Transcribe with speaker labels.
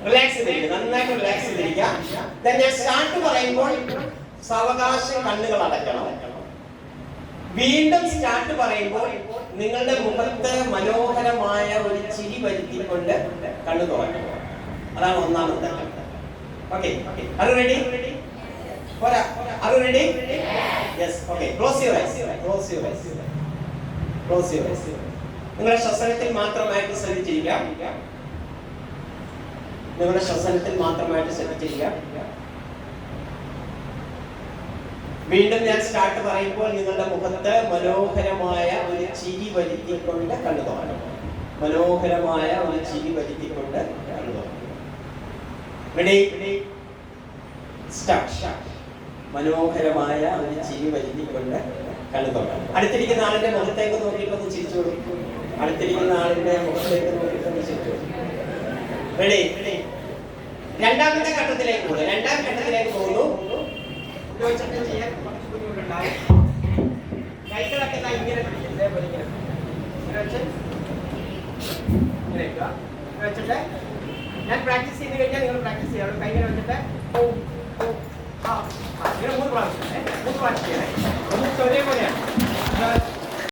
Speaker 1: Relax ചെയ്തിരിക്കുക, നന്നായിട്ട് relax ചെയ്തിരിക്കുക. ഞാൻ സ്റ്റാർട്ട് പറയുമ്പോൾ സാവകാശം കണ്ണുകൾ അടയ്ക്കണം. വീണ്ടും സ്റ്റാർട്ട് പറയുമ്പോൾ നിങ്ങളുടെ മുഖത്ത് മനോഹരമായ ഒരു ചിരി വരുത്തിക്കൊണ്ട് കണ്ണു തുറക്കണം. അതാണ് ഒന്നാമത്തെ. Okay, are you ready? പോരാ, are you ready? Yes. Okay, close your eyes, close your eyes, close your eyes. നിങ്ങളുടെ ശ്വസനത്തിൽ മാത്രമായിട്ട് ശ്രദ്ധിച്ചിരിക്കാം. നിങ്ങളുടെ ശ്വസനത്തിൽ മാത്രമായിട്ട് ശ്രദ്ധിച്ചിരിക്കാം. വീണ്ടും ഞാൻ സ്റ്റാർട്ട് പറയുമ്പോൾ നിങ്ങളുടെ മുഖത്ത് മനോഹരമായ ഒരു ചിരി വരുത്തിക്കൊണ്ട് കണ്ണു തുറക്കണം. മനോഹരമായ ഒരു ചിരി വരുത്തിക്കൊണ്ട് കണ്ണു തുറക്കണം. റെഡി? സ്റ്റാർട്ട്. മനോഹരമായ ഒരു ചിരി വരുത്തിക്കൊണ്ട് കണ്ണു തുറക്കണം. അടുത്തിരിക്കുന്ന ആളിന്റെ മുഖത്തേക്ക് നോക്കിയിട്ടൊന്ന് ചിരിച്ചു കൊടുക്കും. അടുത്തിരിക്കുന്ന ആളിന്റെ മുഖത്തേക്ക് നോക്കിയിട്ടൊന്ന് ചിരിച്ചു കൊടുക്കും. റെഡി? രണ്ടാമത്തെ ഘട്ടത്തിലേക്ക് പോകുന്നു. രണ്ടാം ഘട്ടത്തിലേക്ക് പോകുന്നു. കൈകളൊക്കെ ഇങ്ങനെ വെച്ചിട്ട് ഞാൻ പ്രാക്ടീസ് ചെയ്ത് കഴിഞ്ഞാൽ നിങ്ങൾ പ്രാക്ടീസ് ചെയ്യാം. കൈകൾ വെച്ചിട്ട്